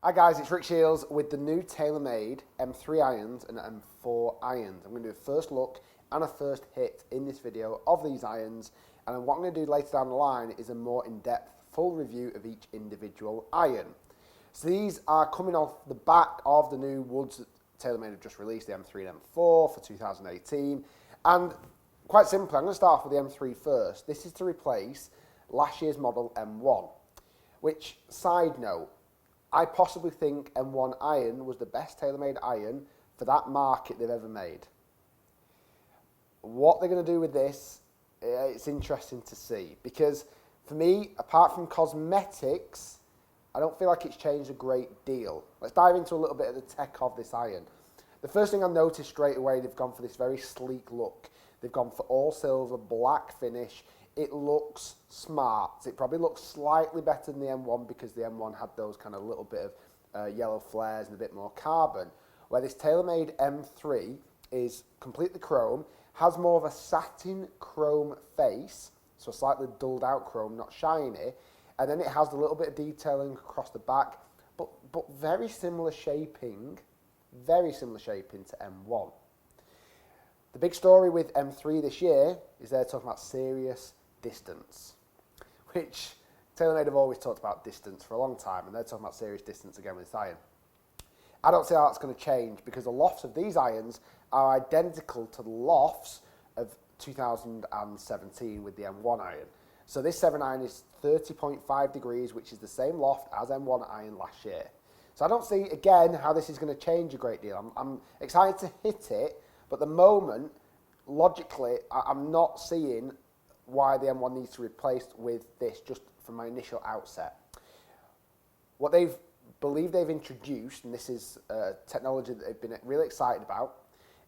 Hi guys, it's Rick Shiels with the new Taylormade M3 irons and M4 irons. I'm going to do a first look and a first hit in this video of these irons, and what I'm going to do later down the line is a more in-depth full review of each individual iron. So these are coming off the back of the new woods that Taylormade have just released, the M3 and M4 for 2018, and quite simply I'm going to start off with the M3 first. This is to replace last year's model M1, which, side note, I possibly think M1 iron was the best Taylormade iron for that market they've ever made. What they're going to do with this, it's interesting to see, because for me, apart from cosmetics, I don't feel like it's changed a great deal. Let's dive into a little bit of the tech of this iron. The first thing I noticed straight away, they've gone for this very sleek look. They've gone for all silver, black finish. It looks smart. It probably looks slightly better than the M1 because the M1 had those kind of little bit of yellow flares and a bit more carbon, where this Taylormade M3 is completely chrome, has more of a satin chrome face, so a slightly dulled out chrome, not shiny, and then it has a little bit of detailing across the back, but very similar shaping to M1. The big story with M3 this year is they're talking about serious distance, which Taylormade have always talked about distance for a long time, and they're talking about serious distance again with this iron. I don't see how that's going to change because the lofts of these irons are identical to the lofts of 2017 with the M1 iron. So this 7 iron is 30.5 degrees, which is the same loft as M1 iron last year. So I don't see, again, how this is going to change a great deal. I'm excited to hit it, but at the moment, logically, I'm not seeing why the M1 needs to be replaced with this, just from my initial outset. What they've believed they've introduced, and this is technology that they've been really excited about,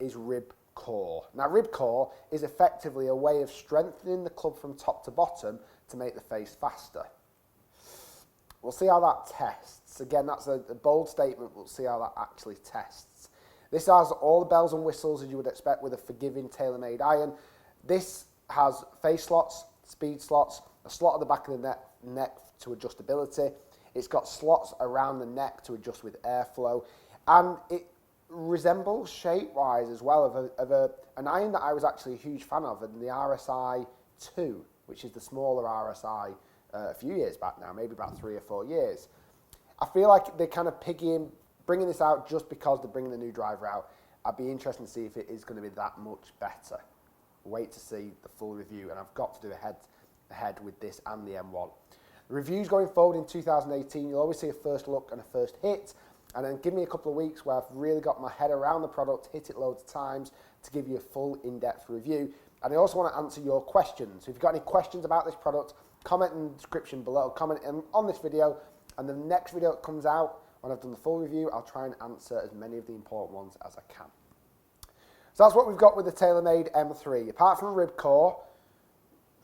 is rib core. Now, rib core is effectively a way of strengthening the club from top to bottom to make the face faster. We'll see how that tests. Again, that's a bold statement. We'll see how that actually tests. This has all the bells and whistles as you would expect with a forgiving Taylormade iron. This has face slots, speed slots, a slot at the back of the neck to adjustability. It's got slots around the neck to adjust with airflow, and it resembles shape-wise as well of an iron that I was actually a huge fan of, in the RSI 2, which is the smaller RSI a few years back now, maybe about 3 or 4 years. I feel like they're kind of bringing this out just because they're bringing the new driver out. I'd be interested to see if it is going to be that much better. Wait to see the full review, and I've got to do a head with this and the M1. The reviews going forward in 2018, you'll always see a first look and a first hit, and then give me a couple of weeks where I've really got my head around the product, hit it loads of times to give you a full in-depth review. And I also want to answer your questions. So if you've got any questions about this product, comment in the description below, comment on this video, and the next video that comes out, when I've done the full review, I'll try and answer as many of the important ones as I can. So that's what we've got with the Taylormade M3. Apart from rib core,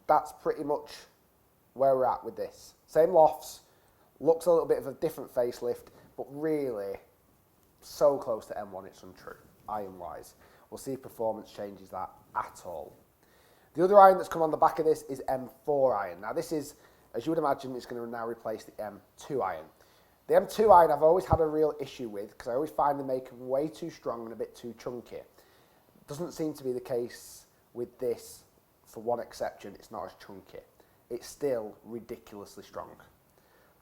that's pretty much where we're at with this. Same lofts, looks a little bit of a different facelift, but really so close to M1 it's untrue, iron-wise. We'll see if performance changes that at all. The other iron that's come on the back of this is M4 iron. Now this is, as you would imagine, it's going to now replace the M2 iron. The M2 iron I've always had a real issue with because I always find them making way too strong and a bit too chunky. Doesn't seem to be the case with this, for one exception. It's not as chunky. It's still ridiculously strong.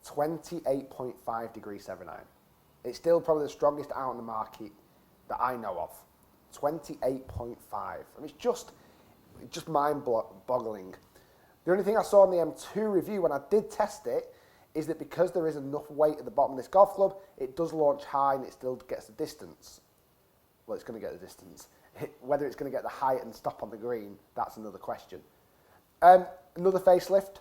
28.5 degree 7 iron. It's still probably the strongest out on the market that I know of. 28.5. I mean, it's just mind-boggling. The only thing I saw on the M2 review when I did test it is that because there is enough weight at the bottom of this golf club, it does launch high and it still gets the distance. Well, it's going to get the distance. Whether it's going to get the height and stop on the green, that's another question. Another facelift,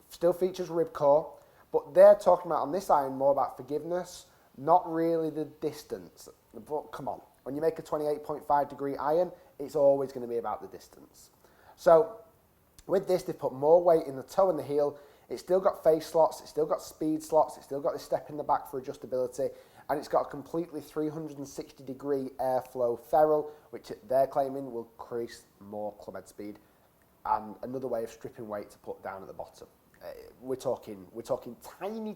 still features rib core, but they're talking about on this iron more about forgiveness, not really the distance. But come on, when you make a 28.5 degree iron, it's always going to be about the distance. So with this, they've put more weight in the toe and the heel. It's still got face slots, it's still got speed slots, it's still got this step in the back for adjustability, and it's got a completely 360 degree airflow ferrule, which they're claiming will increase more clubhead speed, and another way of stripping weight to put down at the bottom. We're talking tiny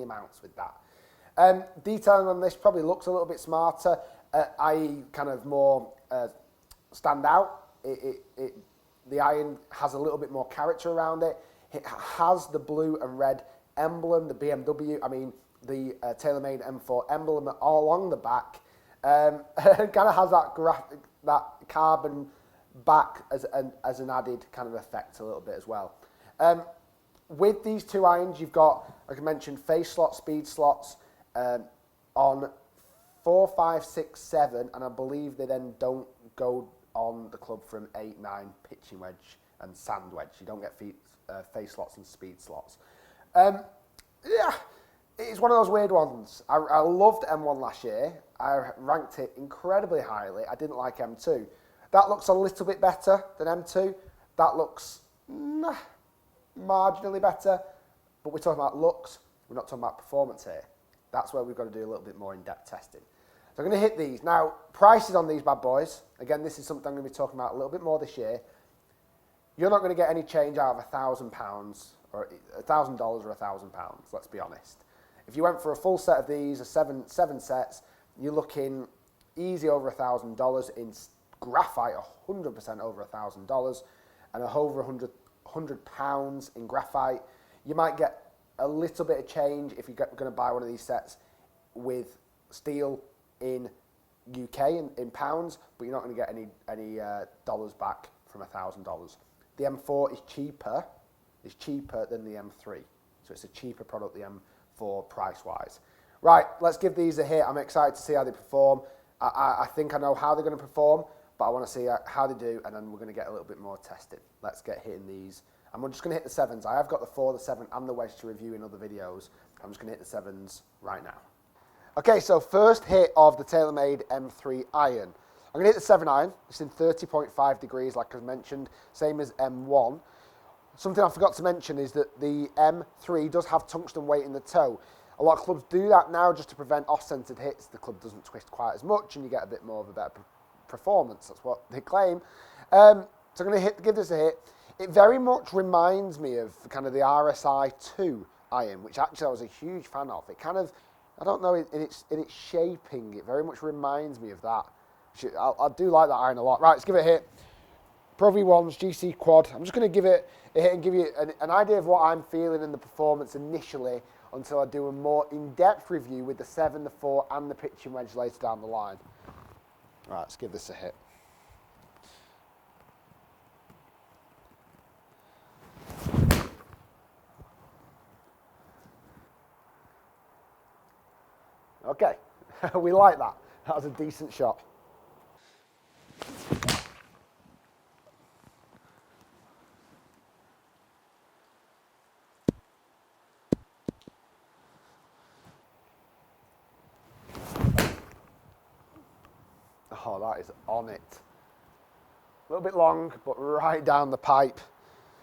amounts with that. Detailing on this probably looks a little bit smarter, i.e. kind of more stand out. The iron has a little bit more character around it. It has the blue and red emblem, the BMW, the Taylormade M4 emblem all along the back. It kind of has that carbon back as an added kind of effect a little bit as well. With these two irons, you've got, like I mentioned, face slots, speed slots on 4, 5, 6, 7, and I believe they then don't go on the club from 8, 9, pitching wedge and sand wedge. You don't get face slots and speed slots. Yeah, it's one of those weird ones. I loved M1 last year. I ranked it incredibly highly. I didn't like M2. That looks a little bit better than M2. That looks marginally better, but we're talking about looks. We're not talking about performance here. That's where we've got to do a little bit more in-depth testing. So I'm going to hit these. Now, prices on these bad boys. Again, this is something I'm going to be talking about a little bit more this year. You're not going to get any change out of £1,000 or $1,000 or £1,000, let's be honest. If you went for a full set of these, seven sets, you're looking easy over $1,000 in graphite, 100% over $1,000, and over £100 in graphite. You might get a little bit of change if you're going to buy one of these sets with steel in UK in pounds, but you're not going to get any dollars back from $1,000. The M4 is cheaper than the M3, so it's a cheaper product, the M4 price-wise. Right, let's give these a hit. I'm excited to see how they perform. I think I know how they're going to perform, but I want to see how they do, and then we're going to get a little bit more testing. Let's get hitting these. And we're just going to hit the 7s. I have got the 4, the 7, and the wedge to review in other videos. I'm just going to hit the 7s right now. Okay, so first hit of the Taylormade M3 iron. I'm going to hit the 7 iron. It's in 30.5 degrees, like I mentioned, same as M1. Something I forgot to mention is that the M3 does have tungsten weight in the toe. A lot of clubs do that now just to prevent off-centered hits. The club doesn't twist quite as much, and you get a bit more of a better performance. That's what they claim. So I'm going to give this a hit. It very much reminds me of kind of the RSI 2 iron, which actually I was a huge fan of. It kind of, I don't know, in its shaping, it very much reminds me of that. I do like that iron a lot. Right, let's give it a hit. Pro V1's GC Quad. I'm just going to give it a hit and give you an idea of what I'm feeling in the performance initially until I do a more in-depth review with the 7, the 4, and the pitching wedge later down the line. Right, let's give this a hit. Okay, we like that. That was a decent shot. Oh, that is on it. A little bit long, but right down the pipe.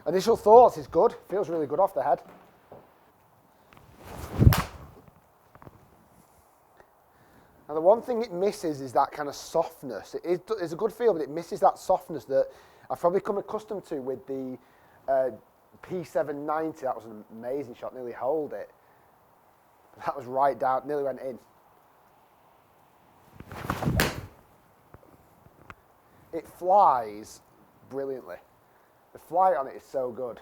Initial thoughts is good. Feels really good off the head. Now, the one thing it misses is that kind of softness. It's a good feel, but it misses that softness that I've probably come accustomed to with the P790. That was an amazing shot, nearly holed it. That was right down, nearly went in. It flies brilliantly. The flight on it is so good.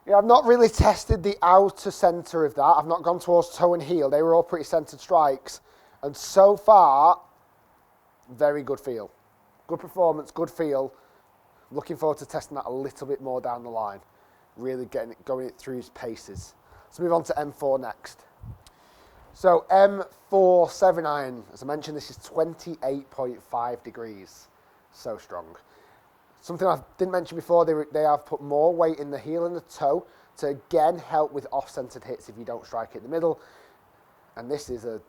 Yeah, I've not really tested the outer centre of that. I've not gone towards toe and heel. They were all pretty centred strikes. And so far, very good feel. Good performance, good feel. Looking forward to testing that a little bit more down the line. Really going it through its paces. Let's move on to M4 next. So M4 7 iron, as I mentioned, this is 28.5 degrees. So strong. Something I didn't mention before, they have put more weight in the heel and the toe to again help with off-centered hits if you don't strike it in the middle. And this is a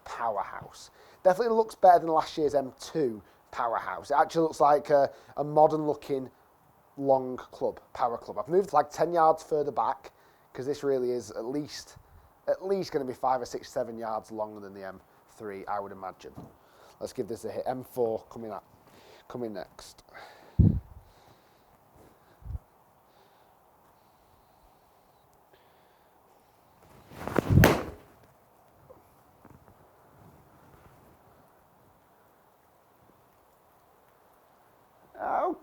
powerhouse. Definitely looks better than last year's M2 powerhouse. It actually looks like a modern-looking long club, power club. I've moved like 10 yards further back because this really is at least going to be 5 or 6, 7 yards longer than the M3, I would imagine. Let's give this a hit. M4 coming next.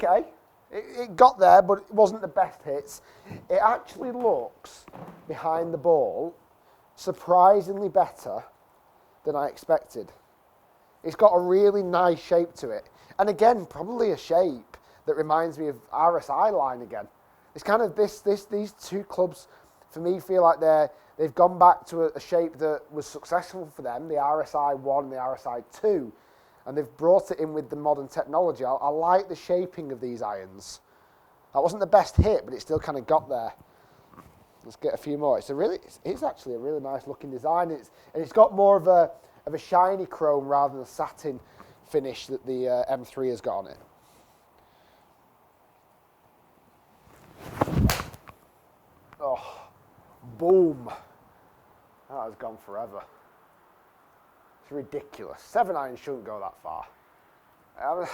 okay. It got there, but it wasn't the best hits. It actually looks, behind the ball, surprisingly better than I expected. It's got a really nice shape to it. And again, probably a shape that reminds me of RSI line again. It's kind of these two clubs, for me, feel like they've gone back to a shape that was successful for them, the RSI 1 and the RSI 2. And they've brought it in with the modern technology. I like the shaping of these irons. That wasn't the best hit, but it still kind of got there. Let's get a few more. It's actually a really nice looking design. It's got more of a shiny chrome rather than a satin finish that the M3 has got on it. Oh, boom. That has gone forever. It's ridiculous. 7-iron shouldn't go that far.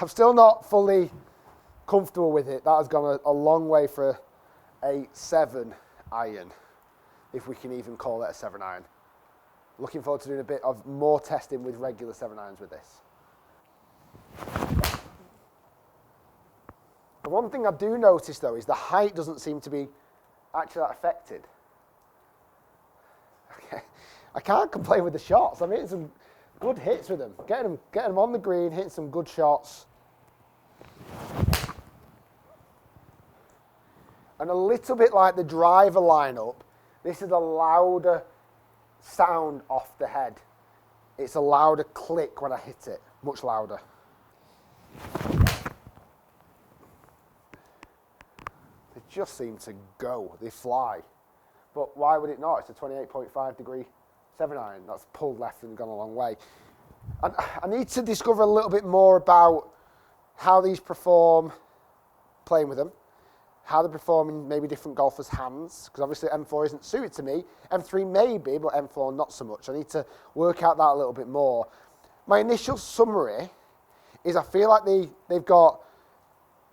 I'm still not fully comfortable with it. That has gone a long way for a 7-iron, if we can even call it a 7-iron. Looking forward to doing a bit of more testing with regular 7-irons with this. The one thing I do notice, though, is the height doesn't seem to be actually that affected. Okay. I can't complain with the shots. I'm hitting some good hits with them. Getting them on the green, hitting some good shots. And a little bit like the driver lineup, this is a louder sound off the head. It's a louder click when I hit it, much louder. They just seem to go, they fly. But why would it not? It's a 28.5 degree 7-iron. That's pulled left and gone a long way. And I need to discover a little bit more about how these perform playing with them, how they perform in maybe different golfers' hands, because obviously M4 isn't suited to me. M3 maybe, but M4 not so much. I need to work out that a little bit more. My initial summary is I feel like they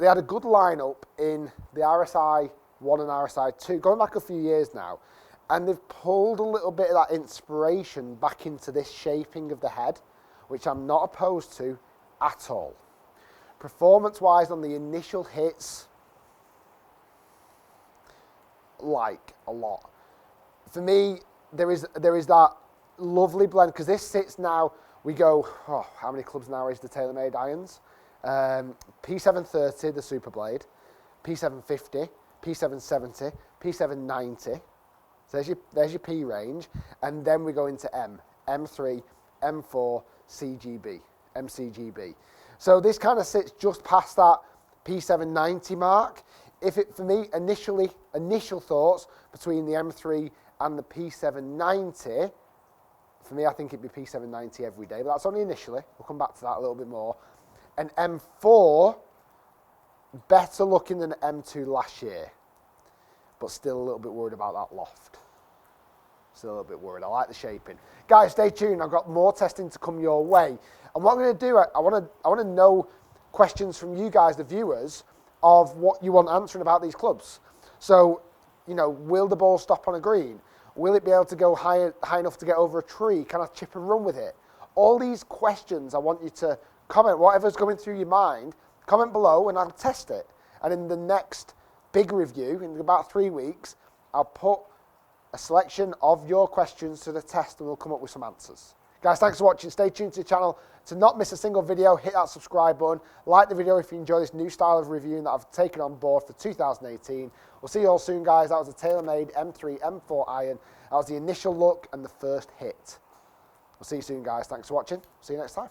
had a good lineup in the RSI 1 and RSI 2, going back a few years now, and they've pulled a little bit of that inspiration back into this shaping of the head, which I'm not opposed to at all. Performance-wise on the initial hits, like a lot. For me, there is that lovely blend, because this sits now, we go, how many clubs now is the Taylormade irons? P730, the Super Blade, P750, P770, P790. So there's your P range, and then we go into M3, M4, CGB, MCGB. So this kind of sits just past that P790 mark. For me, initial thoughts between the M3 and the P790, for me, I think it'd be P790 every day, but that's only initially. We'll come back to that a little bit more. And M4, better looking than M2 last year, but still a little bit worried about that loft. Still a little bit worried. I like the shaping. Guys, stay tuned. I've got more testing to come your way. And what I'm going to do, I want to know questions from you guys, the viewers, of what you want answering about these clubs. So, will the ball stop on a green? Will it be able to go high enough to get over a tree? Can I chip and run with it? All these questions, I want you to comment. Whatever's going through your mind, comment below and I'll test it. And in the next big review, in about 3 weeks, I'll put a selection of your questions to the test and we'll come up with some answers. Guys, thanks for watching. Stay tuned to the channel to not miss a single video. Hit that subscribe button. Like the video if you enjoy this new style of reviewing that I've taken on board for 2018. We'll see you all soon, guys. That was a Taylormade M3, M4 iron. That was the initial look and the first hit. We'll see you soon, guys. Thanks for watching. See you next time.